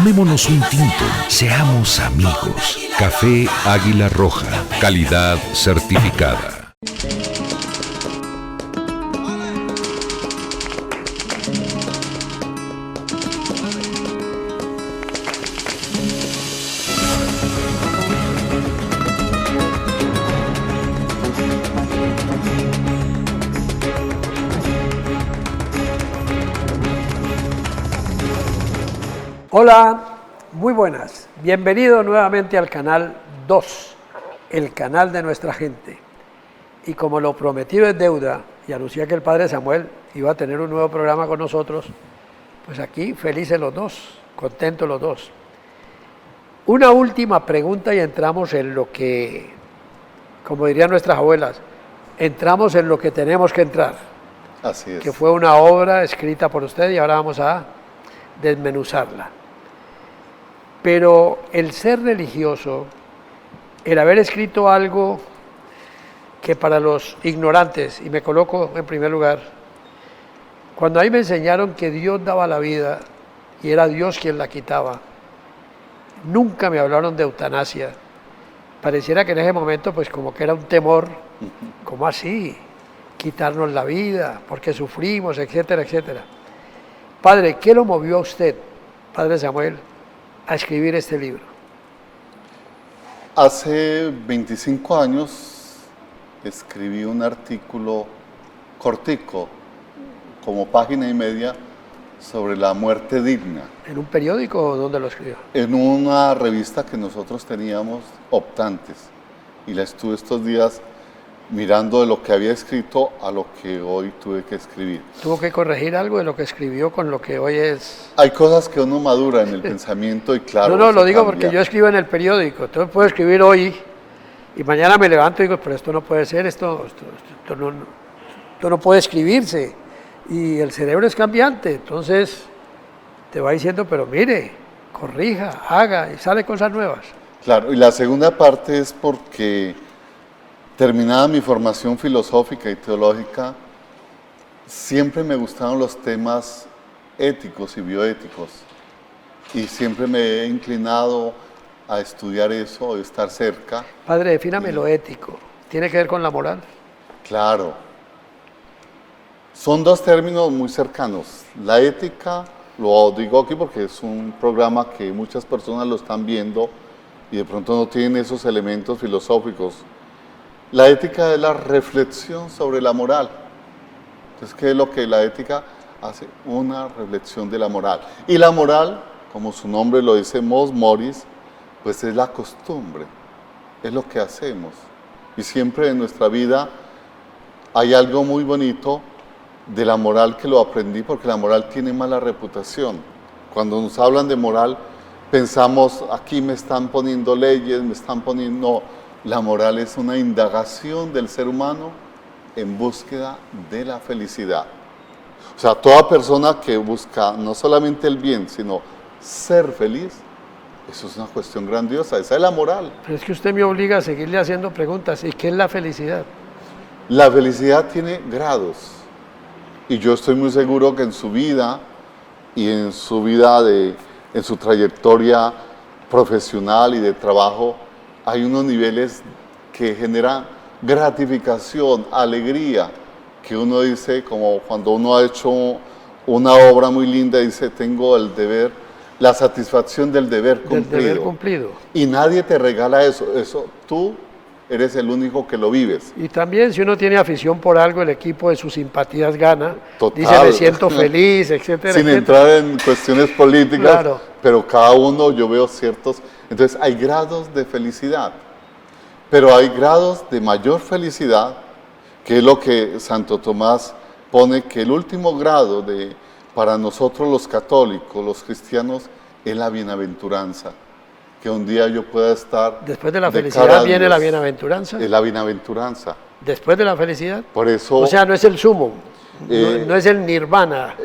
Tomémonos un tinto, seamos amigos. Café Águila Roja, calidad certificada. Hola, muy buenas. Bienvenido nuevamente al canal 2, el canal de nuestra gente. Y como lo prometido es deuda, y anuncié que el padre Samuel iba a tener un nuevo programa con nosotros, pues aquí felices los dos, contentos los dos. Una última pregunta y entramos en lo que, como dirían nuestras abuelas, entramos en lo que tenemos que entrar. Así es. Que fue una obra escrita por usted y ahora vamos a desmenuzarla. Pero el ser religioso, el haber escrito algo que para los ignorantes, y me coloco en primer lugar, cuando ahí me enseñaron que Dios daba la vida y era Dios quien la quitaba, nunca me hablaron de eutanasia. Pareciera que en ese momento pues como que era un temor, ¿cómo así? Quitarnos la vida, porque sufrimos, etcétera, etcétera. Padre, ¿qué lo movió a usted, Padre Samuel, a escribir este libro? Hace 25 años escribí un artículo cortico, como página y media, sobre la muerte digna. ¿En un periódico o dónde lo escribió? En una revista que nosotros teníamos, Optantes, y la estuve estos días mirando de lo que había escrito a lo que hoy tuve que escribir. ¿Tuvo que corregir algo de lo que escribió con lo que hoy es? Hay cosas que uno madura en el pensamiento y claro. No, lo digo cambia. porque yo escribo en el periódico, entonces puedo escribir hoy y mañana me levanto y digo, pero esto no puede ser, esto no puede escribirse. Y el cerebro es cambiante, entonces te va diciendo, pero mire, corrija, haga y sale cosas nuevas. Claro, y la segunda parte es porque terminada mi formación filosófica y teológica, siempre me gustaron los temas éticos y bioéticos y siempre me he inclinado a estudiar eso, a estar cerca. Padre, defíname lo ético. ¿Tiene que ver con la moral? Claro. Son dos términos muy cercanos. La ética, lo digo aquí porque es un programa que muchas personas lo están viendo y de pronto no tienen esos elementos filosóficos. La ética es la reflexión sobre la moral. Entonces, ¿qué es lo que la ética hace? Una reflexión de la moral. Y la moral, como su nombre lo dice, mos moris, pues es la costumbre, es lo que hacemos. Y siempre en nuestra vida hay algo muy bonito de la moral que lo aprendí, porque la moral tiene mala reputación. Cuando nos hablan de moral, pensamos, aquí me están poniendo leyes, me están poniendo... No. La moral es una indagación del ser humano en búsqueda de la felicidad. O sea, toda persona que busca no solamente el bien, sino ser feliz, eso es una cuestión grandiosa, esa es la moral. Pero es que usted me obliga a seguirle haciendo preguntas. ¿Y qué es la felicidad? La felicidad tiene grados. Y yo estoy muy seguro que en su vida y en su en su trayectoria profesional y de trabajo, hay unos niveles que generan gratificación, alegría, que uno dice, como cuando uno ha hecho una obra muy linda, dice, tengo el deber, la satisfacción del deber cumplido. Del deber cumplido. Y nadie te regala eso, tú eres el único que lo vives. Y también si uno tiene afición por algo, el equipo de sus simpatías gana. Total. Dice, me siento feliz, etcétera, Sin entrar en cuestiones políticas, claro. Pero cada uno yo veo ciertos... Entonces hay grados de felicidad, pero hay grados de mayor felicidad, que es lo que Santo Tomás pone, que el último grado para nosotros los católicos, los cristianos, es la bienaventuranza. Que un día yo pueda estar... Después de la felicidad viene la bienaventuranza. Es la bienaventuranza. Después de la felicidad. Por eso... O sea, no es el sumo, no es el nirvana.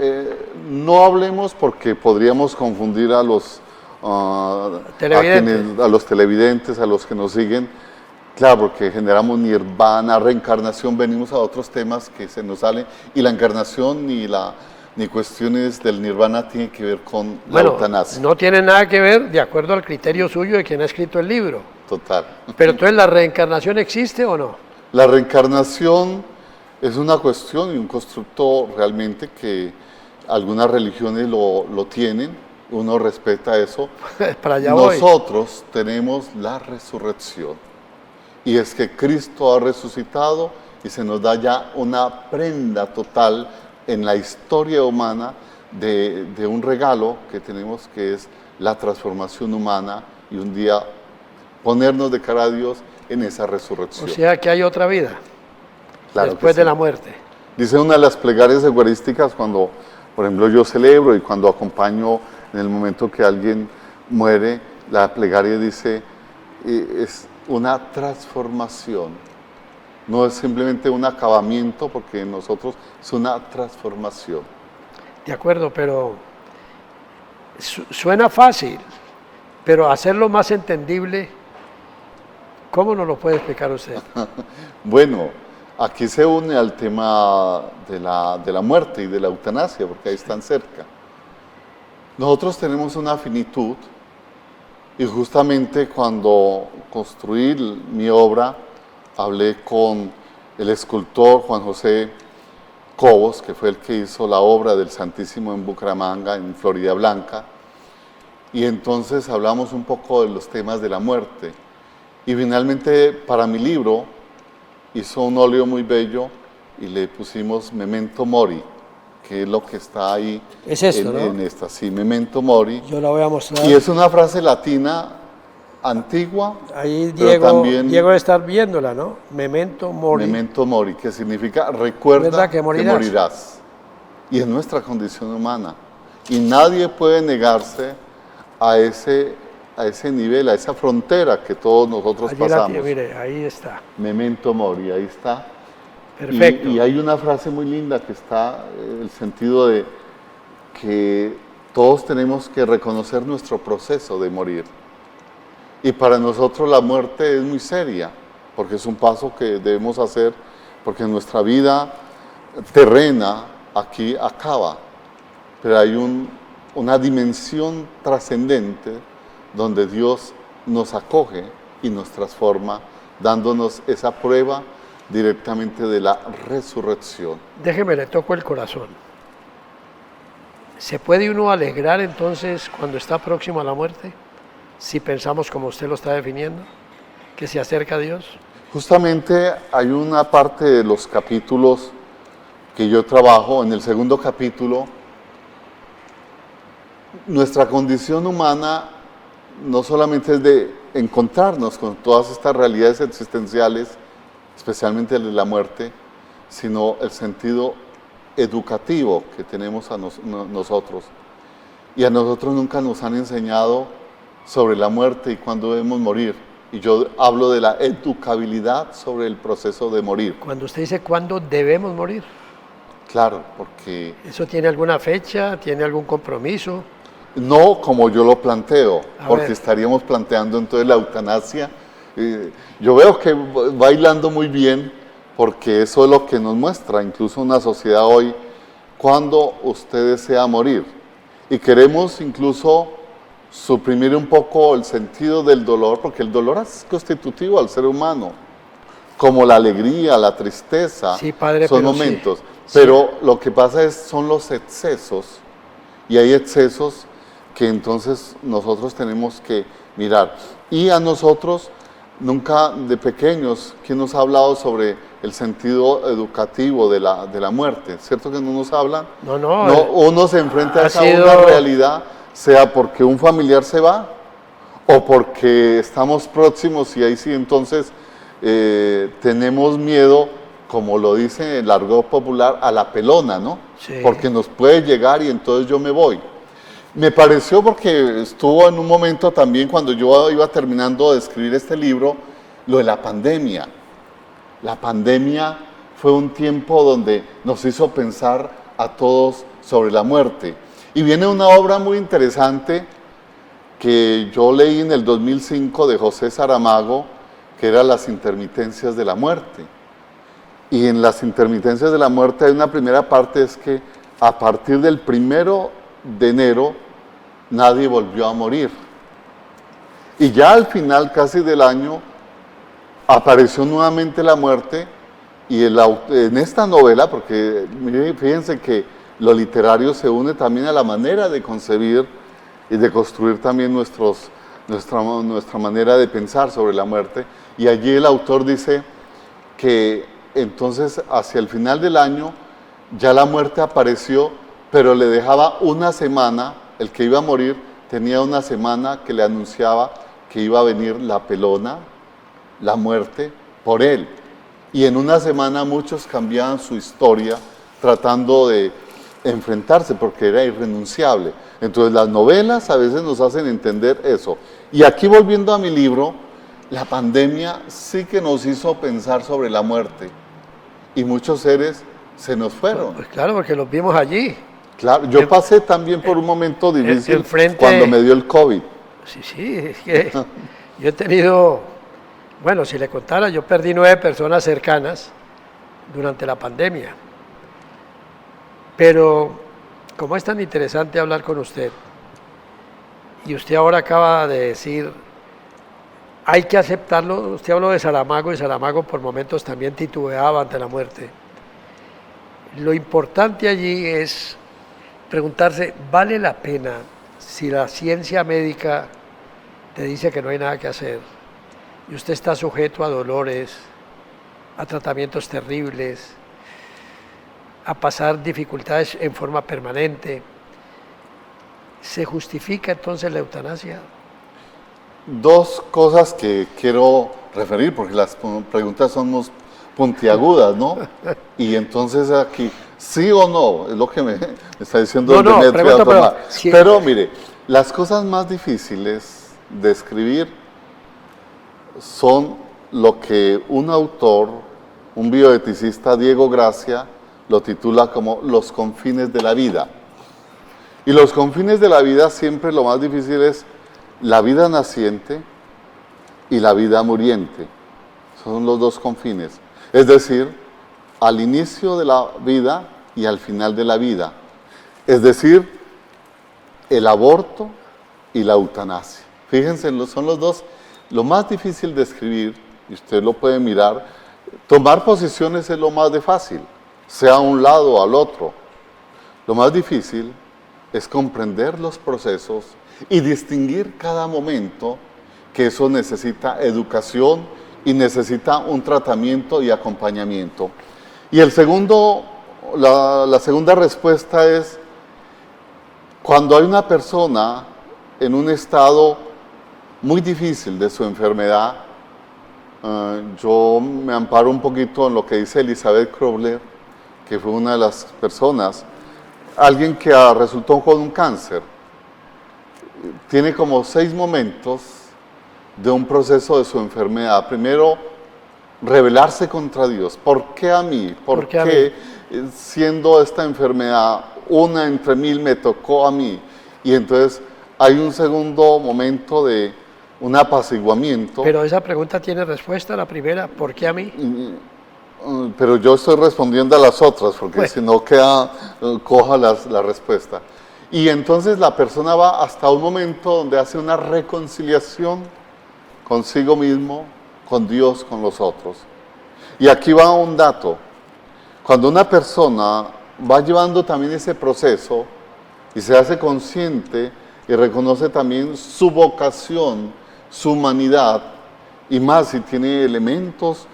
No hablemos porque podríamos confundir a los televidentes, a los que nos siguen. Claro, porque generamos nirvana, reencarnación, venimos a otros temas que se nos salen. Y la encarnación ni la ni cuestiones del nirvana tienen que ver con la Bueno, eutanasia. no tiene nada que ver de acuerdo al criterio suyo de quien ha escrito el libro. Total. Pero entonces, ¿la reencarnación existe o no? La reencarnación es una cuestión y un constructo realmente que algunas religiones lo tienen, uno respeta eso. Para allá voy. Nosotros tenemos la resurrección y es que Cristo ha resucitado y se nos da ya una prenda total en la historia humana de un regalo que tenemos, que es la transformación humana y un día ponernos de cara a Dios en esa resurrección. O sea que hay otra vida Claro después que de sí. la muerte. Dice una de las plegarias eucarísticas cuando, por ejemplo, yo celebro y cuando acompaño en el momento que alguien muere, la plegaria dice, es una transformación. No es simplemente un acabamiento, porque en nosotros es una transformación. De acuerdo, pero suena fácil, pero hacerlo más entendible, ¿cómo nos lo puede explicar usted? Bueno, aquí se une al tema de la muerte y de la eutanasia, porque ahí están cerca. Nosotros tenemos una finitud y justamente cuando construí mi obra, hablé con el escultor Juan José Cobos, que fue el que hizo la obra del Santísimo en Bucaramanga, en Florida Blanca, y entonces hablamos un poco de los temas de la muerte. Y finalmente, para mi libro, hizo un óleo muy bello y le pusimos Memento Mori, que es lo que está ahí Es esto, ¿no? en esta, sí, Memento Mori. Yo la voy a mostrar. Y es una frase latina antigua, Ahí pero también Diego debe estar viéndola, ¿no? Memento mori. Memento Mori, que significa recuerda ¿Verdad que que morirás? morirás. Y es nuestra condición humana. Y nadie puede negarse a ese nivel, a esa frontera que todos nosotros Allí la pasamos. tiene, mire, ahí está. Memento Mori, ahí está. Perfecto. Y hay una frase muy linda que está, el sentido de que todos tenemos que reconocer nuestro proceso de morir. Y para nosotros la muerte es muy seria, porque es un paso que debemos hacer, porque nuestra vida terrena aquí acaba. Pero hay una dimensión trascendente donde Dios nos acoge y nos transforma, dándonos esa prueba directamente de la resurrección. Déjeme, le toco el corazón. ¿Se puede uno alegrar entonces cuando está próximo a la muerte? Si pensamos como usted lo está definiendo, que se acerca a Dios. Justamente hay una parte de los capítulos que yo trabajo, en el segundo capítulo, nuestra condición humana no solamente es de encontrarnos con todas estas realidades existenciales, especialmente el de la muerte, sino el sentido educativo que tenemos a nosotros. Y a nosotros nunca nos han enseñado sobre la muerte y cuándo debemos morir. Y yo hablo de la educabilidad sobre el proceso de morir. Cuando usted dice cuándo debemos morir, Claro, porque ¿eso tiene alguna fecha? ¿Tiene algún compromiso? no como yo lo planteo, A porque ver. estaríamos planteando entonces la eutanasia. Yo veo que va hilando muy bien, porque eso es lo que nos muestra incluso una sociedad hoy, cuando usted desea morir. Y queremos incluso suprimir un poco el sentido del dolor, porque el dolor es constitutivo al ser humano, como la alegría, la tristeza, Sí, padre, son pero sí. momentos. Sí. Pero lo que pasa son los excesos, y hay excesos que entonces nosotros tenemos que mirar. Y a nosotros, nunca de pequeños, ¿quién nos ha hablado sobre el sentido educativo de la muerte? ¿Cierto que no nos hablan? No, Uno se enfrenta a ha esa sido- una realidad, sea porque un familiar se va, o porque estamos próximos y ahí sí entonces tenemos miedo, como lo dice el argot popular, a la pelona, ¿no? Sí. Porque nos puede llegar y entonces yo me voy. Me pareció, porque estuvo en un momento también cuando yo iba terminando de escribir este libro, lo de la pandemia. La pandemia fue un tiempo donde nos hizo pensar a todos sobre la muerte. Y viene una obra muy interesante que yo leí en el 2005 de José Saramago, que era Las intermitencias de la muerte. Y en Las intermitencias de la muerte hay una primera parte, es que a partir del 1 de enero, nadie volvió a morir. Y ya al final casi del año, apareció nuevamente la muerte, y en esta novela, porque fíjense que lo literario se une también a la manera de concebir y de construir también nuestra manera de pensar sobre la muerte, y allí el autor dice que entonces hacia el final del año ya la muerte apareció, pero le dejaba una semana, el que iba a morir tenía una semana que le anunciaba que iba a venir la pelona, la muerte, por él. Y en una semana muchos cambiaban su historia tratando de enfrentarse porque era irrenunciable. Entonces las novelas a veces nos hacen entender eso. Y aquí volviendo a mi libro, la pandemia sí que nos hizo pensar sobre la muerte. Y muchos seres se nos fueron. Pues claro, porque los vimos allí. Claro, yo pasé también por un momento difícil enfrente, cuando me dio el COVID. Sí, es que yo he tenido, bueno, si le contara, yo perdí 9 personas cercanas durante la pandemia. Pero como es tan interesante hablar con usted, y usted ahora acaba de decir, hay que aceptarlo, usted habló de Saramago, y Saramago por momentos también titubeaba ante la muerte. Lo importante allí es preguntarse, ¿vale la pena si la ciencia médica te dice que no hay nada que hacer y usted está sujeto a dolores, a tratamientos terribles, a pasar dificultades en forma permanente? ¿Se justifica entonces la eutanasia? Dos cosas que quiero referir, porque las preguntas son muy puntiagudas, ¿no? Y entonces aquí, sí o no, es lo que me está diciendo Demetrio. Pero mire, las cosas más difíciles de escribir son lo que un autor, un bioeticista, Diego Gracia, lo titula como los confines de la vida. Y los confines de la vida siempre lo más difícil es la vida naciente y la vida muriente. Son los dos confines. Es decir, al inicio de la vida y al final de la vida. Es decir, el aborto y la eutanasia. Fíjense, son los dos. Lo más difícil de escribir, y usted lo puede mirar, tomar posiciones es lo más de fácil, sea a un lado o al otro. Lo más difícil es comprender los procesos y distinguir cada momento, que eso necesita educación y necesita un tratamiento y acompañamiento. Y la segunda respuesta es, cuando hay una persona en un estado muy difícil de su enfermedad, yo me amparo un poquito en lo que dice Elizabeth Krobler, que fue una de las personas, alguien que resultó con un cáncer, tiene como 6 momentos de un proceso de su enfermedad. Primero, rebelarse contra Dios. ¿Por qué a mí? ¿Por qué siendo esta enfermedad una entre 1000 me tocó a mí? Y entonces hay un segundo momento de un apaciguamiento. Pero esa pregunta tiene respuesta, la primera, ¿por qué a mí? Pero yo estoy respondiendo a las otras, porque si no queda coja la respuesta. Y entonces la persona va hasta un momento donde hace una reconciliación consigo mismo, con Dios, con los otros. Y aquí va un dato. Cuando una persona va llevando también ese proceso y se hace consciente y reconoce también su vocación, su humanidad, y más si tiene elementos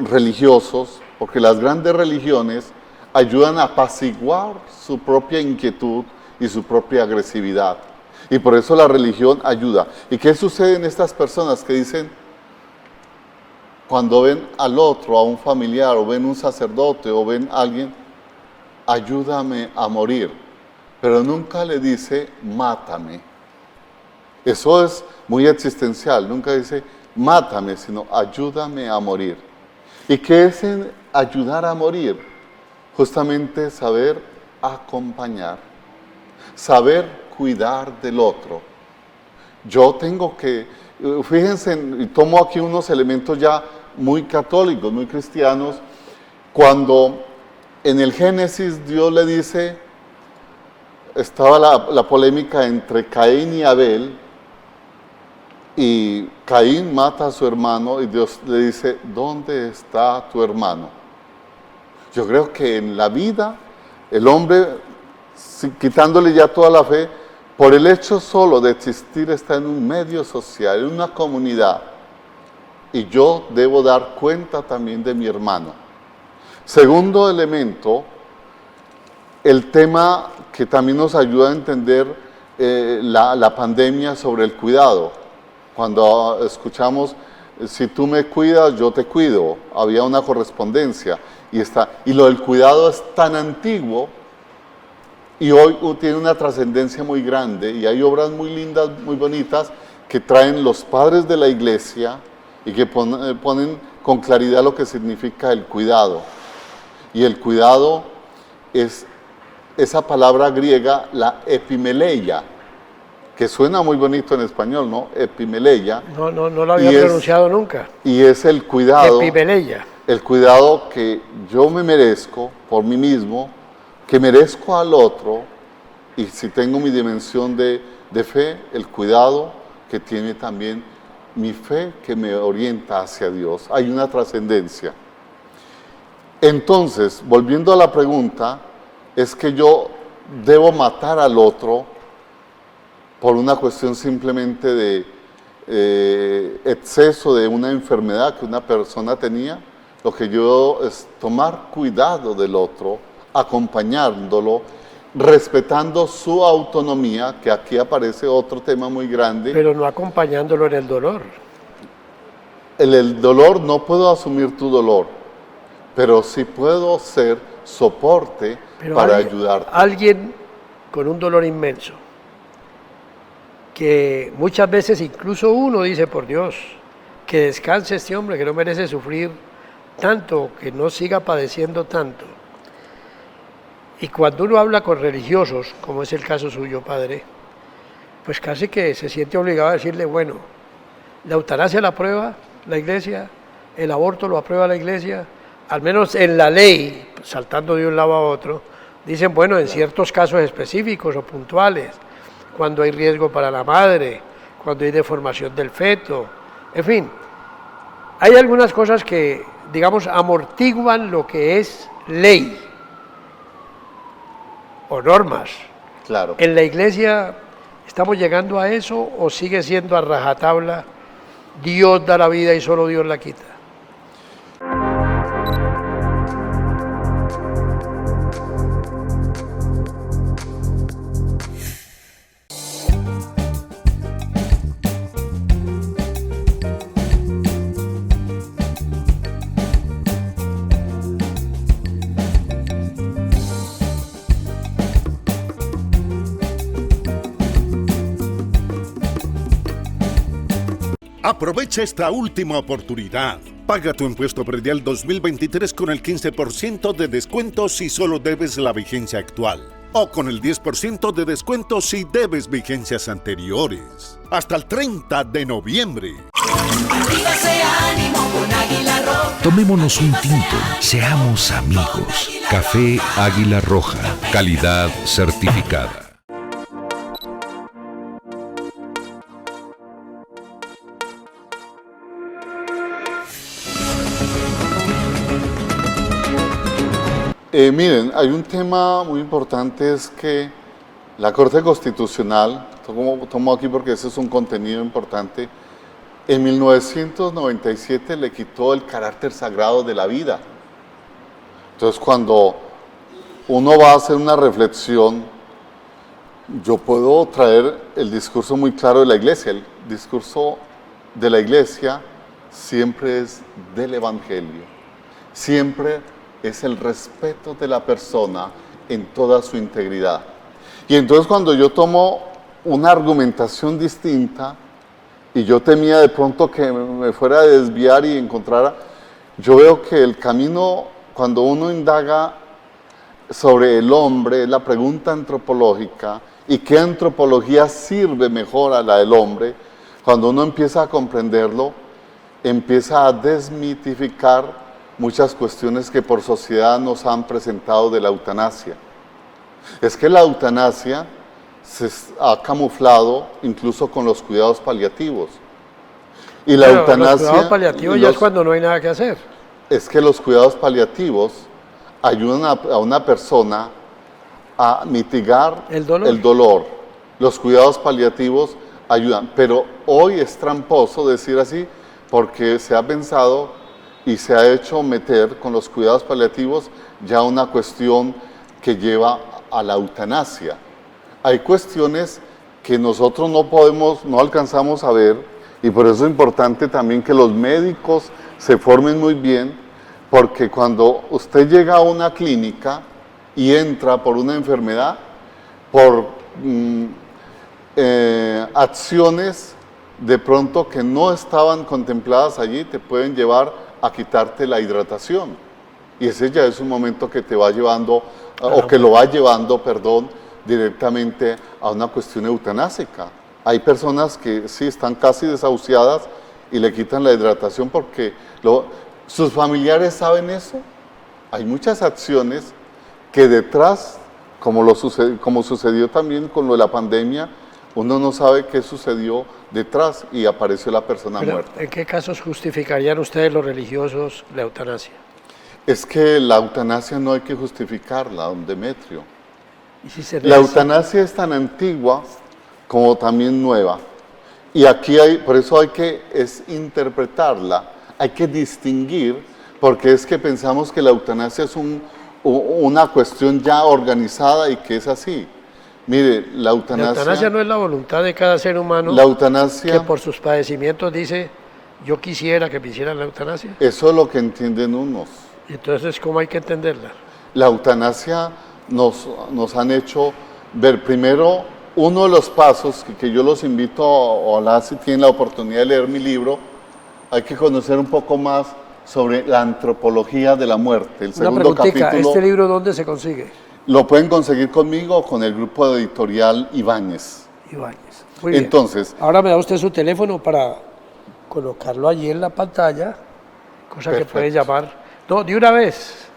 religiosos, porque las grandes religiones ayudan a apaciguar su propia inquietud y su propia agresividad. Y por eso la religión ayuda. ¿Y qué sucede en estas personas que dicen, cuando ven al otro, a un familiar, o ven un sacerdote, o ven a alguien, ayúdame a morir? Pero nunca le dice, mátame. Eso es muy existencial. Nunca dice, mátame, sino ayúdame a morir. ¿Y qué es ayudar a morir? Justamente saber acompañar, saber cuidar del otro. Yo tengo que, fíjense, y tomo aquí unos elementos ya muy católicos, muy cristianos, cuando En el Génesis Dios le dice, estaba la polémica entre Caín y Abel, y Caín mata a su hermano y Dios le dice, ¿dónde está tu hermano? Yo creo que en la vida el hombre, quitándole ya toda la fe, por el hecho solo de existir está en un medio social, en una comunidad, y yo debo dar cuenta también de mi hermano. Segundo elemento, el tema que también nos ayuda a entender la pandemia sobre el cuidado. Cuando escuchamos, si tú me cuidas, yo te cuido, había una correspondencia. Y lo del cuidado es tan antiguo y hoy tiene una trascendencia muy grande, y hay obras muy lindas, muy bonitas, que traen los padres de la iglesia y que ponen con claridad lo que significa el cuidado. Y el cuidado es esa palabra griega, la epimeleia, que suena muy bonito en español, ¿no? Epimeleia. No lo había pronunciado nunca. Y es el cuidado. Epimeleia. El cuidado que yo me merezco por mí mismo, que merezco al otro, y si tengo mi dimensión de fe, el cuidado que tiene también mi fe que me orienta hacia Dios. Hay una trascendencia. Entonces, volviendo a la pregunta, es que yo debo matar al otro por una cuestión simplemente de exceso de una enfermedad que una persona tenía. Lo que yo es tomar cuidado del otro, acompañándolo, respetando su autonomía, que aquí aparece otro tema muy grande. Pero no acompañándolo en el dolor. En el dolor no puedo asumir tu dolor, pero sí puedo ser soporte para ayudarte. Alguien con un dolor inmenso, que muchas veces incluso uno dice, por Dios, que descanse este hombre, que no merece sufrir tanto, que no siga padeciendo tanto. Y cuando uno habla con religiosos, como es el caso suyo, padre, pues casi que se siente obligado a decirle, bueno, la eutanasia la aprueba la iglesia, el aborto lo aprueba la iglesia, al menos en la ley, saltando de un lado a otro, dicen, bueno, en ciertos casos específicos o puntuales, cuando hay riesgo para la madre, cuando hay deformación del feto, en fin, hay algunas cosas que, digamos, amortiguan lo que es ley o normas. Claro. ¿En la iglesia estamos llegando a eso o sigue siendo a rajatabla, Dios da la vida y solo Dios la quita? Aprovecha esta última oportunidad. Paga tu impuesto predial 2023 con el 15% de descuento si solo debes la vigencia actual, o con el 10% de descuento si debes vigencias anteriores. Hasta el 30 de noviembre. Tomémonos un tinto, seamos amigos. Café Águila Roja, calidad certificada. Miren, hay un tema muy importante, es que la Corte Constitucional, tomo aquí porque ese es un contenido importante, en 1997 le quitó el carácter sagrado de la vida. Entonces, cuando uno va a hacer una reflexión, yo puedo traer el discurso muy claro de la Iglesia. El discurso de la Iglesia siempre es del Evangelio, siempre es el respeto de la persona en toda su integridad. Y entonces cuando yo tomo una argumentación distinta, y yo temía de pronto que me fuera a desviar y encontrara, yo veo que el camino, cuando uno indaga sobre el hombre, es la pregunta antropológica, y qué antropología sirve mejor a la del hombre, cuando uno empieza a comprenderlo, empieza a desmitificar muchas cuestiones que por sociedad nos han presentado de la eutanasia. Es que la eutanasia se ha camuflado incluso con los cuidados paliativos. Y la eutanasia... Los cuidados paliativos ya es cuando no hay nada que hacer. Es que los cuidados paliativos ayudan a una persona a mitigar el dolor. Los cuidados paliativos ayudan, pero hoy es tramposo decir así porque se ha pensado y se ha hecho meter con los cuidados paliativos ya una cuestión que lleva a la eutanasia. Hay cuestiones que nosotros no alcanzamos a ver, y por eso es importante también que los médicos se formen muy bien, porque cuando usted llega a una clínica y entra por una enfermedad, por acciones de pronto que no estaban contempladas allí, te pueden llevar a quitarte la hidratación. Y ese ya es un momento que te va llevando, o que lo va llevando, perdón, directamente a una cuestión eutanásica. Hay personas que sí están casi desahuciadas y le quitan la hidratación porque sus familiares saben eso. Hay muchas acciones que detrás, como sucedió también con lo de la pandemia, uno no sabe qué sucedió detrás y apareció la persona muerta. ¿En qué casos justificarían ustedes los religiosos la eutanasia? Es que la eutanasia no hay que justificarla, don Demetrio. ¿Y si la eutanasia es tan antigua como también nueva. Y aquí por eso hay que interpretarla, hay que distinguir, porque es que pensamos que la eutanasia es una cuestión ya organizada y que es así. Mire, la eutanasia no es la voluntad de cada ser humano. La eutanasia, que por sus padecimientos dice, yo quisiera que me hicieran la eutanasia. Eso es lo que entienden unos. Entonces, ¿cómo hay que entenderla? La eutanasia nos han hecho ver primero uno de los pasos que yo los invito, ojalá si tienen la oportunidad de leer mi libro, hay que conocer un poco más sobre la antropología de la muerte. El segundo capítulo. ¿Este libro dónde se consigue? Lo pueden conseguir conmigo o con el grupo de editorial Ibáñez. Muy bien. Entonces, ahora me da usted su teléfono para colocarlo allí en la pantalla, cosa perfecto. Que puede llamar. No, de una vez.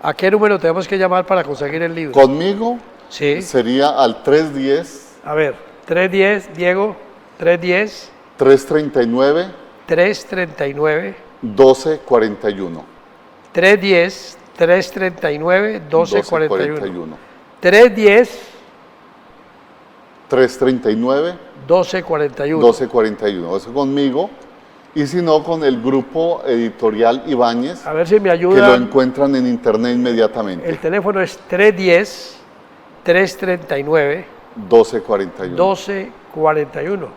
¿A qué número tenemos que llamar para conseguir el libro? Conmigo sí. Sería al 310. A ver, 310, Diego, 310. 339. 339. 1241. 310. 339 1241. 310 339 1241. 1241. Eso conmigo. Y si no, con el grupo editorial Ibáñez. A ver si me ayuda. Que lo encuentran en internet inmediatamente. El teléfono es 310 339 1241. 1241.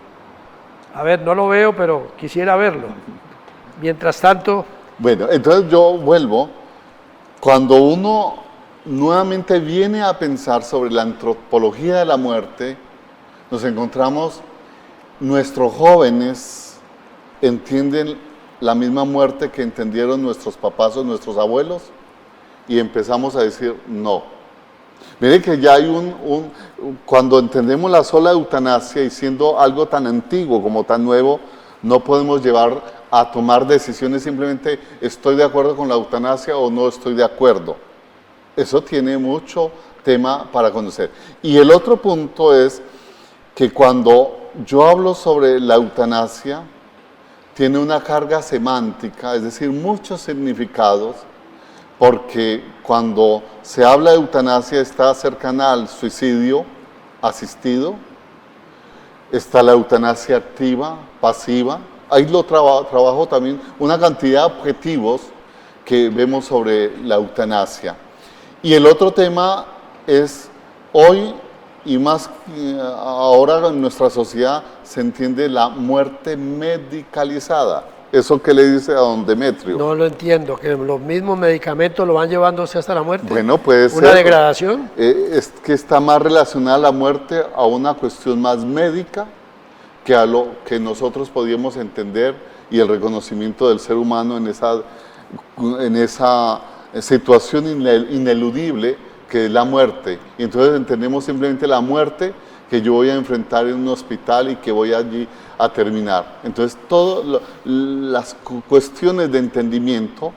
A ver, no lo veo, pero quisiera verlo. Mientras tanto. Bueno, entonces yo vuelvo. Cuando uno nuevamente viene a pensar sobre la antropología de la muerte, nos encontramos, nuestros jóvenes entienden la misma muerte que entendieron nuestros papás o nuestros abuelos, y empezamos a decir no. Miren que ya hay cuando entendemos la sola eutanasia y siendo algo tan antiguo como tan nuevo, no podemos llevar a tomar decisiones simplemente estoy de acuerdo con la eutanasia o no estoy de acuerdo. Eso tiene mucho tema para conocer. Y el otro punto es que cuando yo hablo sobre la eutanasia, tiene una carga semántica, es decir, muchos significados, porque cuando se habla de eutanasia está cercana al suicidio asistido, está la eutanasia activa, pasiva. Ahí lo trabajo también, una cantidad de objetivos que vemos sobre la eutanasia. Y el otro tema es, hoy y más ahora en nuestra sociedad se entiende la muerte medicalizada. ¿Eso qué le dice a don Demetrio? No lo entiendo, que los mismos medicamentos lo van llevándose hasta la muerte. Bueno, puede ser. ¿Una degradación? Es que está más relacionada la muerte a una cuestión más médica que a lo que nosotros podíamos entender y el reconocimiento del ser humano en esa situación ineludible que es la muerte. Y entonces entendemos simplemente la muerte que yo voy a enfrentar en un hospital y que voy allí a terminar. Entonces, todas las cuestiones de entendimiento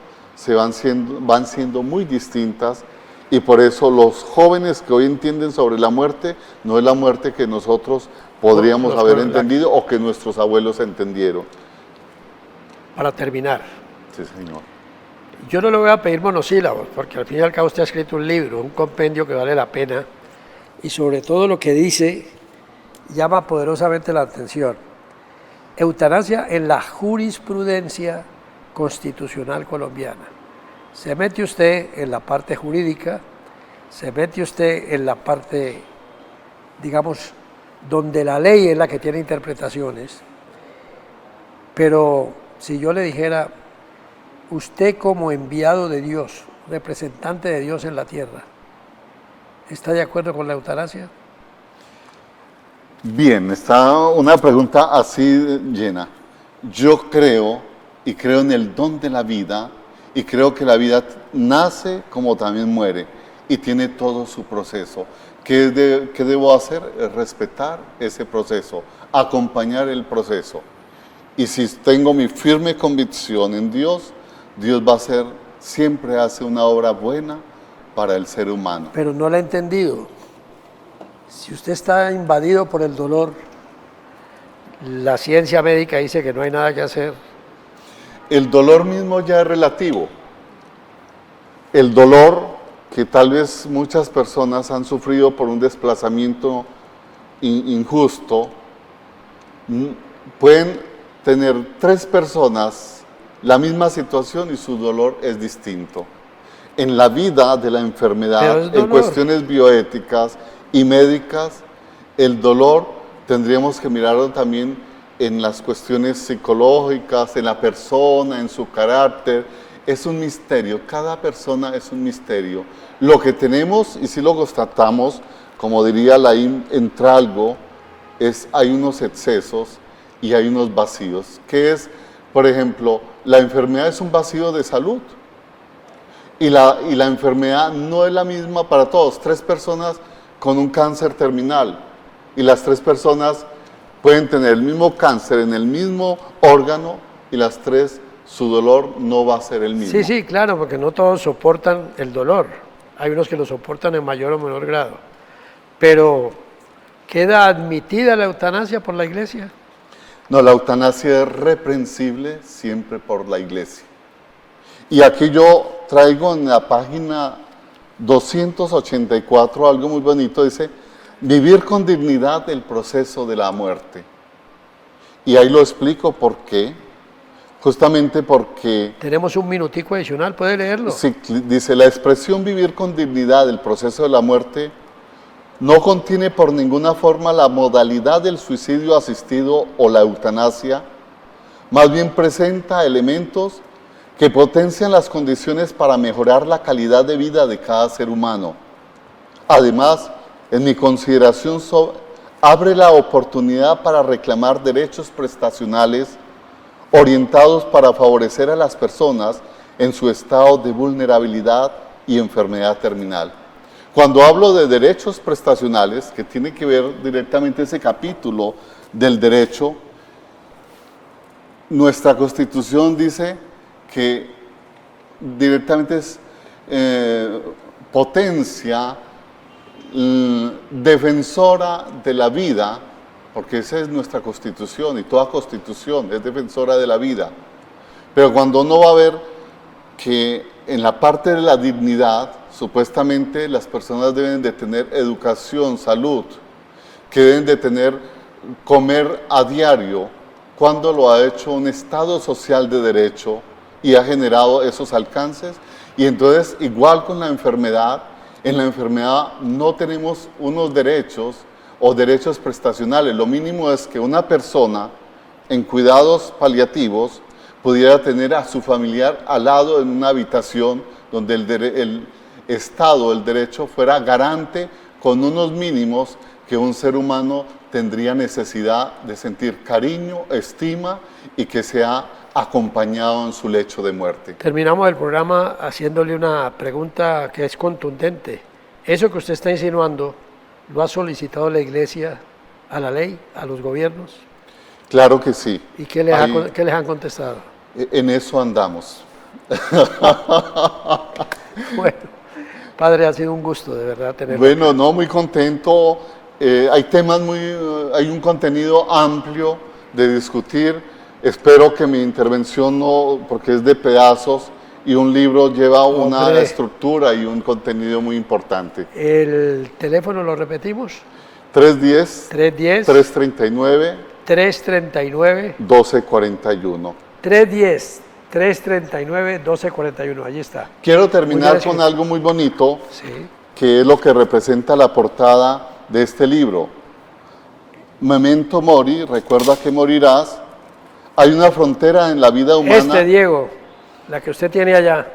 van siendo muy distintas, y por eso los jóvenes que hoy entienden sobre la muerte no es la muerte que nosotros podríamos haber entendido o que nuestros abuelos entendieron. Para terminar. Sí, señor. Yo no le voy a pedir monosílabos, porque al fin y al cabo usted ha escrito un libro, un compendio que vale la pena, y sobre todo lo que dice llama poderosamente la atención. Eutanasia en la jurisprudencia constitucional colombiana. Se mete usted en la parte jurídica, se mete usted en la parte, digamos, donde la ley es la que tiene interpretaciones, pero si yo le dijera, usted como enviado de Dios, representante de Dios en la tierra, ¿está de acuerdo con la eutanasia? Bien, está una pregunta así llena. Yo creo, y creo en el don de la vida, y creo que la vida nace como también muere, y tiene todo su proceso. ¿Qué debo hacer? Es respetar ese proceso, acompañar el proceso. Y si tengo mi firme convicción en Dios, Dios va a hacer, siempre hace una obra buena para el ser humano. Pero no la he entendido. Si usted está invadido por el dolor, la ciencia médica dice que no hay nada que hacer. El dolor mismo ya es relativo. El dolor que tal vez muchas personas han sufrido por un desplazamiento injusto, pueden tener 3 personas la misma situación y su dolor es distinto. En la vida de la enfermedad, en cuestiones bioéticas y médicas, el dolor tendríamos que mirarlo también en las cuestiones psicológicas, en la persona, en su carácter. Es un misterio, cada persona es un misterio. Lo que tenemos, y si lo constatamos, como diría Laín Entralgo, hay unos excesos y hay unos vacíos. ¿Qué es? Por ejemplo, la enfermedad es un vacío de salud. Y la enfermedad no es la misma para todos. 3 personas con un cáncer terminal, y las 3 personas pueden tener el mismo cáncer en el mismo órgano, y las 3, su dolor no va a ser el mismo. Sí, sí, claro, porque no todos soportan el dolor. Hay unos que lo soportan en mayor o menor grado. Pero, ¿queda admitida la eutanasia por la Iglesia? No, la eutanasia es reprensible siempre por la Iglesia. Y aquí yo traigo en la página 284 algo muy bonito, dice: vivir con dignidad el proceso de la muerte. Y ahí lo explico por qué. Justamente porque... Tenemos un minutico adicional, ¿puede leerlo? Sí, dice: la expresión vivir con dignidad el proceso de la muerte no contiene por ninguna forma la modalidad del suicidio asistido o la eutanasia, más bien presenta elementos que potencian las condiciones para mejorar la calidad de vida de cada ser humano. Además, en mi consideración, abre la oportunidad para reclamar derechos prestacionales orientados para favorecer a las personas en su estado de vulnerabilidad y enfermedad terminal. Cuando hablo de derechos prestacionales, que tiene que ver directamente ese capítulo del derecho, nuestra Constitución dice que directamente es potencia defensora de la vida, porque esa es nuestra Constitución, y toda Constitución es defensora de la vida. Pero cuando uno va a ver que en la parte de la dignidad, supuestamente las personas deben de tener educación, salud, que deben de tener comer a diario, cuando lo ha hecho un Estado social de derecho y ha generado esos alcances. Y entonces, igual con la enfermedad, en la enfermedad no tenemos unos derechos o derechos prestacionales. Lo mínimo es que una persona en cuidados paliativos pudiera tener a su familiar al lado en una habitación donde el Estado, el derecho, fuera garante con unos mínimos que un ser humano tendría necesidad de sentir cariño, estima y que sea acompañado en su lecho de muerte. Terminamos el programa haciéndole una pregunta que es contundente. Eso que usted está insinuando ¿Lo ha solicitado la Iglesia a la ley, a los gobiernos? Claro que sí. ¿Y qué les han contestado? En eso andamos. Bueno, padre, ha sido un gusto de verdad tenerlo. Bueno, no, muy contento. Hay temas hay un contenido amplio de discutir. Espero que mi intervención no, porque es de pedazos y un libro lleva una estructura y un contenido muy importante. ¿El teléfono lo repetimos? 310 339 339 1241. 339-1241, allí está. Quiero terminar con algo muy bonito, sí, que es lo que representa la portada de este libro. Memento mori, recuerda que morirás. Hay una frontera en la vida humana. Diego, la que usted tiene allá.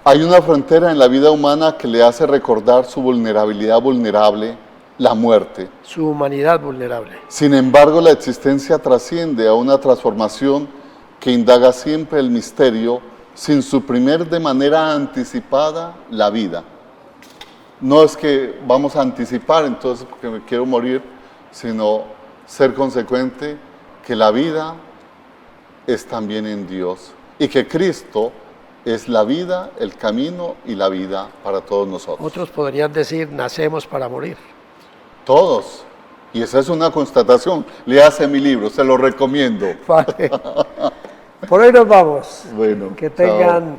Hay una frontera en la vida humana que le hace recordar su vulnerabilidad vulnerable, la muerte. Su humanidad vulnerable. Sin embargo, la existencia trasciende a una transformación que indaga siempre el misterio sin suprimir de manera anticipada la vida. No es que vamos a anticipar entonces porque me quiero morir, sino ser consecuente que la vida es también en Dios y que Cristo es la vida, el camino y la vida para todos nosotros. Otros podrían decir, nacemos para morir. Todos. Y esa es una constatación. Léase mi libro, se lo recomiendo. Vale. Por hoy nos vamos. Bueno, que tengan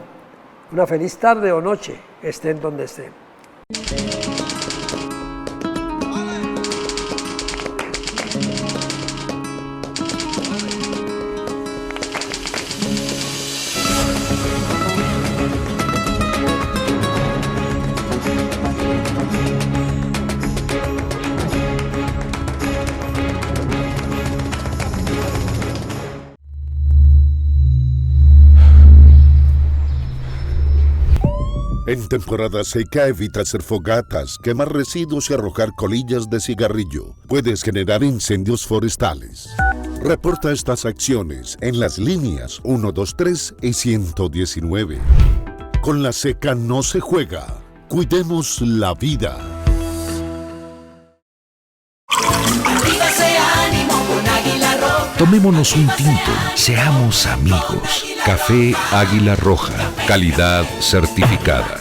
una feliz tarde o noche, estén donde estén. En temporada seca evita hacer fogatas, quemar residuos y arrojar colillas de cigarrillo. Puedes generar incendios forestales. Reporta estas acciones en las líneas 123 y 119. Con la seca no se juega. Cuidemos la vida. Tomémonos un tinto, seamos amigos. Café Águila Roja, calidad certificada.